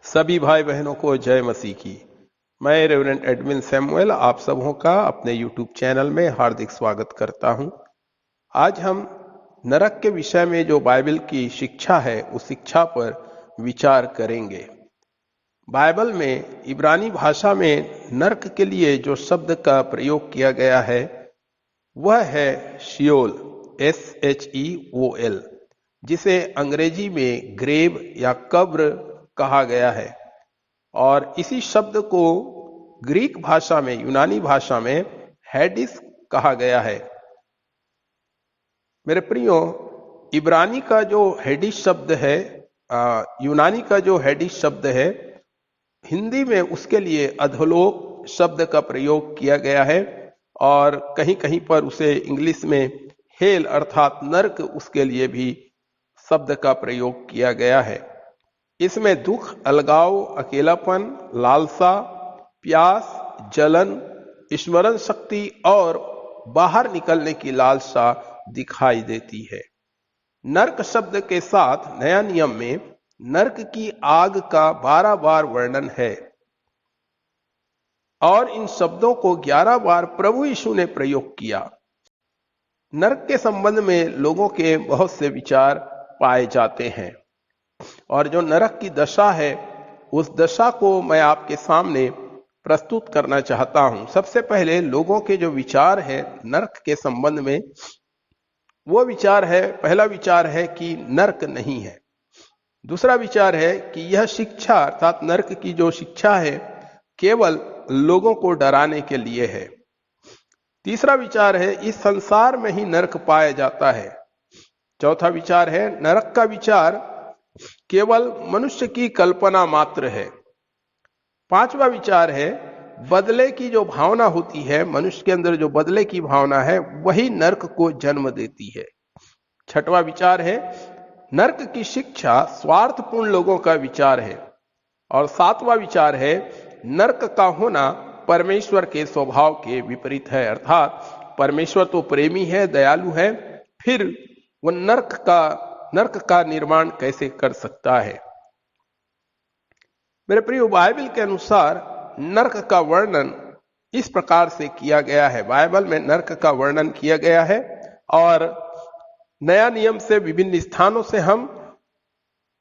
सभी भाई बहनों को जय मसीह की। मैं रेवरेंड एडविन सैमुअल आप सबों का अपने YouTube चैनल में हार्दिक स्वागत करता हूं। आज हम नरक के विषय में जो बाइबल की शिक्षा है उस शिक्षा पर विचार करेंगे। बाइबल में इब्रानी भाषा में नरक के लिए जो शब्द का प्रयोग किया गया है वह है शियोल, SHEOL, जिसे अंग्रेजी में ग्रेव या कब्र कहा गया है। और इसी शब्द को ग्रीक भाषा में, यूनानी भाषा में हेडिस कहा गया है। मेरे प्रियो, इब्रानी का जो हेडिस शब्द है, यूनानी का जो हेडिस शब्द है, हिंदी में उसके लिए अधोलोक शब्द का प्रयोग किया गया है और कहीं कहीं पर उसे इंग्लिश में हेल अर्थात नर्क उसके लिए भी शब्द का प्रयोग किया गया है। इसमें दुख, अलगाव, अकेलापन, लालसा, प्यास, जलन, स्मरण शक्ति और बाहर निकलने की लालसा दिखाई देती है। नर्क शब्द के साथ नया नियम में नर्क की आग का 12 बार वर्णन है और इन शब्दों को 11 बार प्रभु यीशु ने प्रयोग किया। नर्क के संबंध में लोगों के बहुत से विचार पाए जाते हैं और जो नरक की दशा है उस दशा को मैं आपके सामने प्रस्तुत करना चाहता हूं। सबसे पहले लोगों के जो विचार है नरक के संबंध में, वो विचार है, पहला विचार है कि नरक नहीं है। दूसरा विचार है कि यह शिक्षा अर्थात नरक की जो शिक्षा है केवल लोगों को डराने के लिए है। तीसरा विचार है इस संसार में ही नरक पाया जाता है। चौथा विचार है नरक का विचार केवल मनुष्य की कल्पना मात्र है। पांचवा विचार है बदले की जो भावना होती है, मनुष्य के अंदर जो बदले की भावना है वही नरक को जन्म देती है। छठवां विचार है नरक की शिक्षा स्वार्थपूर्ण लोगों का विचार है। और सातवां विचार है नरक का होना परमेश्वर के स्वभाव के विपरीत है, अर्थात परमेश्वर तो प्रेमी है, दयालु है, फिर वो नरक का निर्माण कैसे कर सकता है। मेरे प्रिय, बाइबल के अनुसार नरक का वर्णन इस प्रकार से किया गया है। बाइबल में नरक का वर्णन किया गया है और नया नियम से विभिन्न स्थानों से हम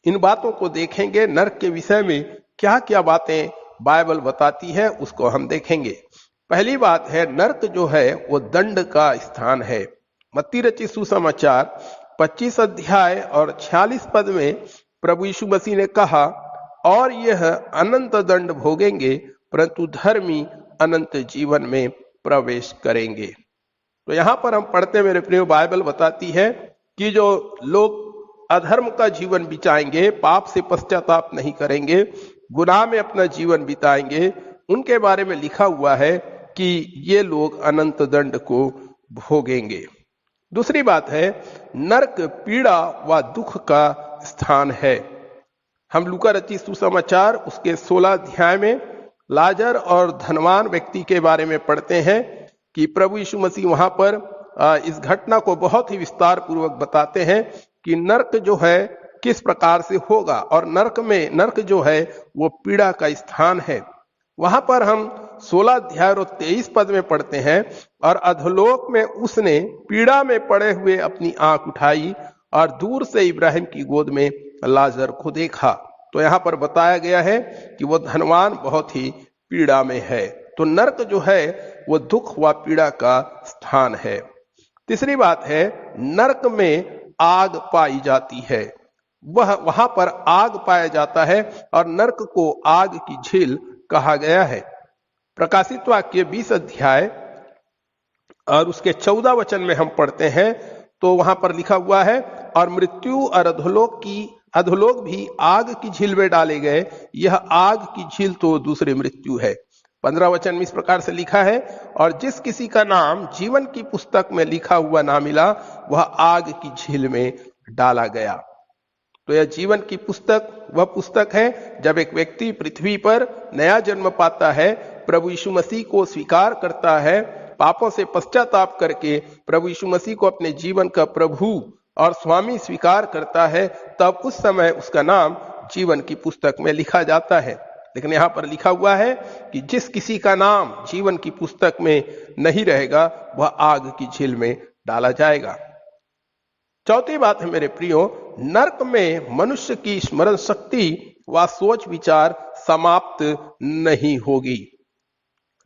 इन बातों को देखेंगे। नरक के विषय में क्या क्या बातें बाइबल बताती है उसको हम देखेंगे। पहली बात है नरक जो है वो दंड का स्थान है। मत्ती रचित सुसमाचार 25 अध्याय और 46 पद में प्रभु यीशु मसीह ने कहा, और यह अनंत दंड भोगेंगे परंतु धर्मी अनंत जीवन में प्रवेश करेंगे। तो यहां पर हम पढ़ते, मेरे प्रिय, बाइबल बताती है कि जो लोग अधर्म का जीवन बिताएंगे, पाप से पश्चाताप नहीं करेंगे, गुनाह में अपना जीवन बिताएंगे, उनके बारे में लिखा हुआ है कि ये लोग अनंत दंड को भोगेंगे। दूसरी बात है नरक पीड़ा व दुख का स्थान है। हम लूका रचित सुसमाचार उसके 16 अध्याय में लाजर और धनवान व्यक्ति के बारे में पढ़ते हैं कि प्रभु यीशु मसीह वहां पर इस घटना को बहुत ही विस्तार पूर्वक बताते हैं कि नरक जो है किस प्रकार से होगा। और नरक जो है वो पीड़ा का स्थान है। वहां पर हम 16 अध्याय और 23 पद में पढ़ते हैं, और अधोलोक में उसने पीड़ा में पड़े हुए अपनी आंख उठाई और दूर से इब्राहिम की गोद में लाजर को देखा। तो यहां पर बताया गया है कि वो धनवान बहुत ही पीड़ा में है। तो नरक जो है वो दुख व पीड़ा का स्थान है। तीसरी बात है नरक में आग पाई जाती है। वहां पर आग पाया जाता है और नरक को आग की झील कहा गया है। प्रकाशित वाक्य 20 अध्याय और उसके 14 वचन में हम पढ़ते हैं तो वहां पर लिखा हुआ है, और मृत्यु और अधोलोक भी आग की झील में डाले गए। यह आग की झील तो दूसरी मृत्यु है। 15 वचन में इस प्रकार से लिखा है, और जिस किसी का नाम जीवन की पुस्तक में लिखा हुआ ना मिला वह आग की झील में डाला गया। तो यह जीवन की पुस्तक वह पुस्तक है जब एक व्यक्ति पृथ्वी पर नया जन्म पाता है, प्रभु यीशु मसीह को स्वीकार करता है, पापों से पश्चाताप करके प्रभु यीशु मसीह को अपने जीवन का प्रभु और स्वामी स्वीकार करता है, तब उस समय उसका नाम जीवन की पुस्तक में लिखा जाता है। लेकिन यहां पर लिखा हुआ है कि जिस किसी का नाम जीवन की पुस्तक में नहीं रहेगा वह आग की झील में डाला जाएगा। चौथी बात है मेरे प्रियो, नरक में मनुष्य की स्मरण शक्ति व सोच विचार समाप्त नहीं होगी।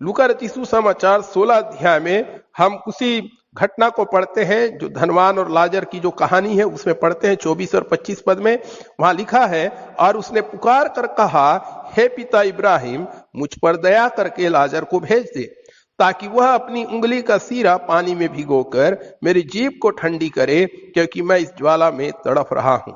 लूका रचित सुसमाचार 16 अध्याय में हम उसी घटना को पढ़ते हैं जो धनवान और लाजर की जो कहानी है उसमें पढ़ते हैं 24 और 25 पद में। वहां लिखा है, और उसने पुकार कर कहा, हे पिता इब्राहिम, मुझ पर दया करके लाजर को भेज दे, ताकि वह अपनी उंगली का सीरा पानी में भिगोकर मेरी जीभ को ठंडी करे, क्योंकि मैं इस ज्वाला में तड़फ रहा हूं।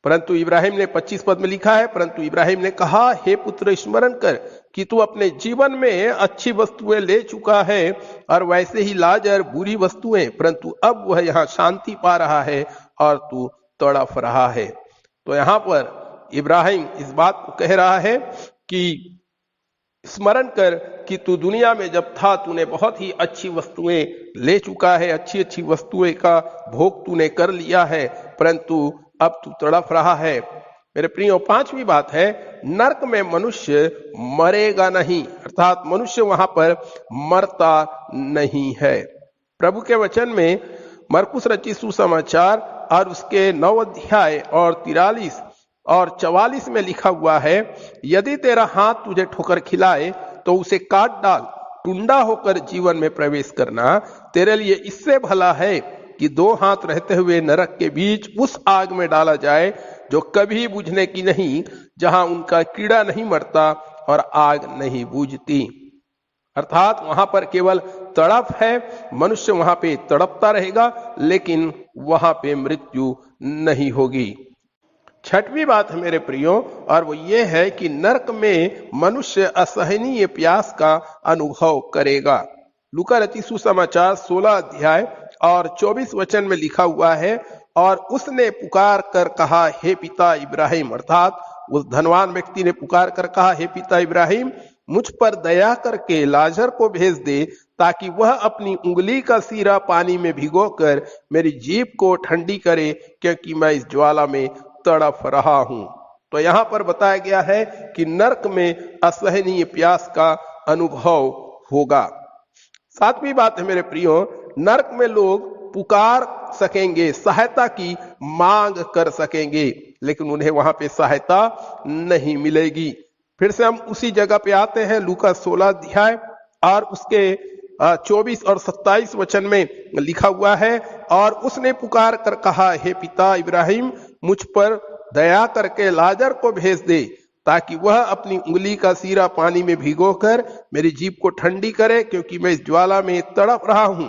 परंतु इब्राहिम ने 25 पद में लिखा है, परंतु इब्राहिम ने कहा, हे पुत्र, स्मरण कर कि तू अपने जीवन में अच्छी वस्तुएं ले चुका है और वैसे ही लाजर बुरी वस्तुएं, परंतु अब वह यहाँ शांति पा रहा है और तू तड़फ रहा है। तो यहाँ पर इब्राहिम इस बात को कह रहा है कि स्मरण कर कि तू दुनिया में जब था तूने बहुत ही अच्छी वस्तुएं ले चुका है, अच्छी अच्छी वस्तुएं का भोग तूने कर लिया है, परंतु अब तू तड़फ रहा है। मेरे प्रियो, पांचवी बात है, नरक में मनुष्य मरेगा नहीं, अर्थात मनुष्य वहां पर मरता नहीं है। प्रभु के वचन में मरकुस रचित सुसमाचार और उसके 9 अध्याय और 43 और 44 में लिखा हुआ है, यदि तेरा हाथ तुझे ठोकर खिलाए तो उसे काट डाल, टुंडा होकर जीवन में प्रवेश करना तेरे लिए इससे भला है कि 2 हाथ रहते हुए नरक के बीच उस आग में डाला जाए जो कभी बुझने की नहीं, जहां उनका कीड़ा नहीं मरता और आग नहीं बुझती। अर्थात वहां पर केवल तड़प है, मनुष्य वहां पे तड़पता रहेगा, लेकिन वहां पे मृत्यु नहीं होगी। छठवीं बात है मेरे प्रियो, और वो ये है कि नरक में मनुष्य असहनीय प्यास का अनुभव करेगा। लूका रचित सुसमाचार 16 अध्याय और 24 वचन में लिखा हुआ है, और उसने पुकार कर कहा, हे पिता इब्राहिम, अर्थात उस धनवान व्यक्ति ने पुकार कर कहा, हे पिता इब्राहिम, मुझ पर दया करके लाजर को भेज दे, ताकि वह अपनी उंगली का सीरा पानी में भिगोकर मेरी जीभ को ठंडी करे, क्योंकि मैं इस ज्वाला में तड़फ रहा हूं। तो यहां पर बताया गया है कि नरक में असहनीय प्यास का अनुभव होगा। सातवीं बात है मेरे प्रियो, नरक में लोग पुकार सकेंगे, सहायता की मांग कर सकेंगे, लेकिन उन्हें वहां पे सहायता नहीं मिलेगी। फिर से हम उसी जगह पे आते हैं, लूका 16 अध्याय और उसके 24 और 27 वचन में लिखा हुआ है, और उसने पुकार कर कहा, हे पिता इब्राहिम, मुझ पर दया करके लाजर को भेज दे, ताकि वह अपनी उंगली का सीरा पानी में भिगोकर मेरी जीभ को ठंडी करे, क्योंकि मैं इस ज्वाला में तड़प रहा हूं।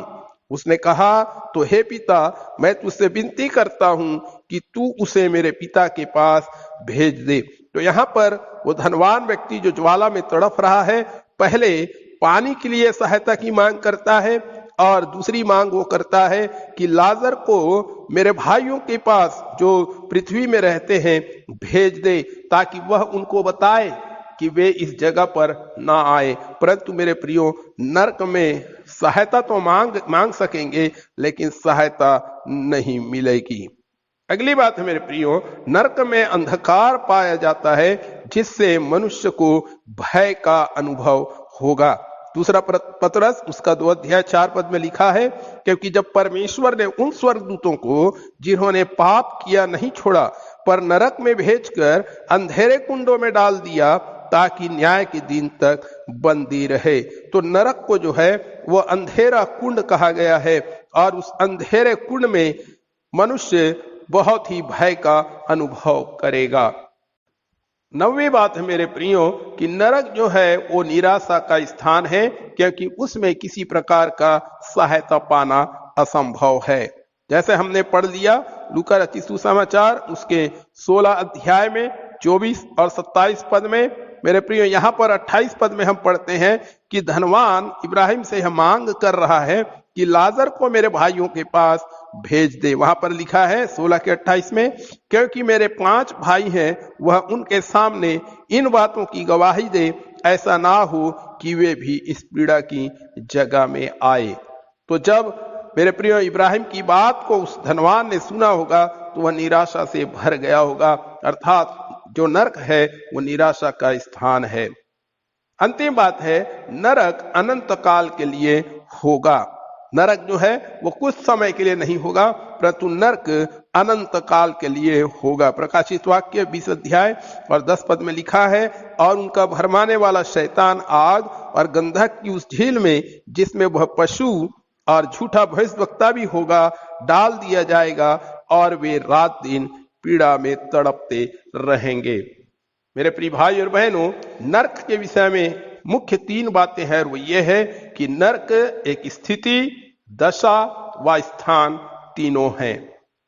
उसने कहा, तो हे पिता, मैं तुझसे विनती करता हूं कि तू उसे मेरे पिता के पास भेज दे। तो यहाँ पर वो धनवान व्यक्ति जो ज्वाला में तड़प रहा है, पहले पानी के लिए सहायता की मांग करता है, और दूसरी मांग वो करता है कि लाजर को मेरे भाइयों के पास जो पृथ्वी में रहते हैं भेज दे, ताकि वह उनको बताए कि वे इस जगह पर ना आए। परंतु मेरे प्रियो, नरक में सहायता तो मांग सकेंगे, लेकिन सहायता नहीं मिलेगी। अगली बात है मेरे प्रियो, नरक में अंधकार पाया जाता है, जिससे मनुष्य को भय का अनुभव होगा। दूसरा पतरस उसका 2 अध्याय 4 पद में लिखा है, क्योंकि जब परमेश्वर ने उन स्वर्गदूतों को जिन्होंने पाप किया नहीं छोड़ा, पर नरक में भेजकर अंधेरे कुंडों में डाल दिया, ताकि न्याय के दिन तक बंदी रहे। तो नरक को जो है वो अंधेरा कुंड कहा गया है, और उस अंधेरे कुंड में मनुष्य बहुत ही भय का अनुभव करेगा। 9वीं बात है मेरे प्रियो कि नरक जो है वो निराशा का स्थान है, क्योंकि उसमें किसी प्रकार का सहायता पाना असंभव है। जैसे हमने पढ़ लिया लूका रचित सुसमाचार उसके 16 अध्याय में 24 और 27 पद में, मेरे प्रियो यहाँ पर 28 पद में हम पढ़ते हैं कि धनवान इब्राहिम से यह मांग कर रहा है कि लाजर को मेरे भाइयों के पास भेज दे। वहां पर लिखा है 16 के 28 में, क्योंकि मेरे 5 भाई हैं, वह उनके सामने इन बातों की गवाही दे, ऐसा ना हो कि वे भी इस पीड़ा की जगह में आए। तो जब मेरे प्रियो इब्राहिम की बात को उस धनवान ने सुना होगा, तो वह निराशा से भर गया होगा, अर्थात जो नरक है वो निराशा का स्थान है। अंतिम बात है, नरक अनंत काल के लिए होगा। नरक जो है वो कुछ समय के लिए नहीं होगा, परंतु नरक अनंत काल के लिए होगा। प्रकाशित वाक्य 20 अध्याय और 10 पद में लिखा है, और उनका भरमाने वाला शैतान आग और गंधक की उस झील में, जिसमें वह पशु और झूठा भविष्यवक्ता भी होगा, डाल दिया जाएगा, और वे रात दिन पीड़ा में तड़पते रहेंगे। मेरे प्रिय भाई और बहनों, नरक के विषय में मुख्य 3 बातें हैं, और वो ये है कि नरक एक स्थिति, दशा व स्थान तीनों हैं।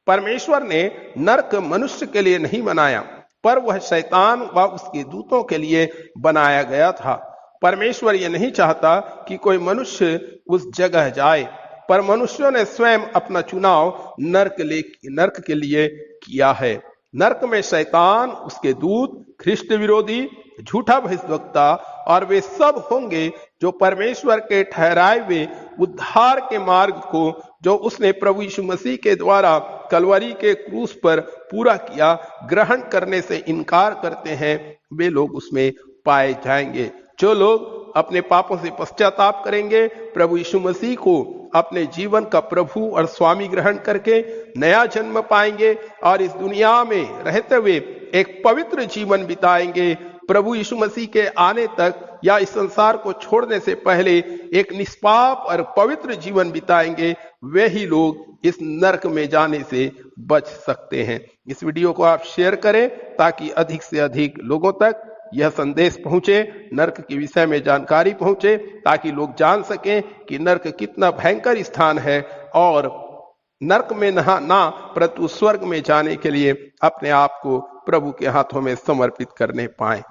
परमेश्वर ने नरक मनुष्य के लिए नहीं बनाया, पर वह शैतान व उसके दूतों के लिए बनाया गया था। परमेश्वर ये नहीं चाहता कि कोई मनुष्य उस जगह जाए, पर मनुष्यों ने स्वयं अपना चुनाव नरक के लिए किया है। नरक में शैतान, उसके दूत, ख्रिस्त विरोधी, झूठा भविष्यवक्ता और वे सब होंगे जो परमेश्वर के ठहराए हुए उद्धार के मार्ग को, जो उसने प्रभु यीशु मसीह के द्वारा कलवरी के क्रूस पर पूरा किया, ग्रहण करने से इनकार करते हैं। वे लोग उसमें पाए जाएंगे। जो लोग अपने पापों से पश्चाताप करेंगे, प्रभु यीशु मसीह को अपने जीवन का प्रभु और स्वामी ग्रहण करके नया जन्म पाएंगे और इस दुनिया में रहते हुए एक पवित्र जीवन बिताएंगे। प्रभु यीशु मसीह के आने तक या इस संसार को छोड़ने से पहले एक निष्पाप और पवित्र जीवन बिताएंगे। वे ही लोग इस नरक में जाने से बच सकते हैं। इस वीडियो को आप शेयर करें ताकि अधिक से अधिक लोगों तक यह संदेश पहुंचे, नरक के विषय में जानकारी पहुंचे, ताकि लोग जान सकें कि नरक कितना भयंकर स्थान है, और नरक में ना परंतु स्वर्ग में जाने के लिए अपने आप को प्रभु के हाथों में समर्पित करने पाएं।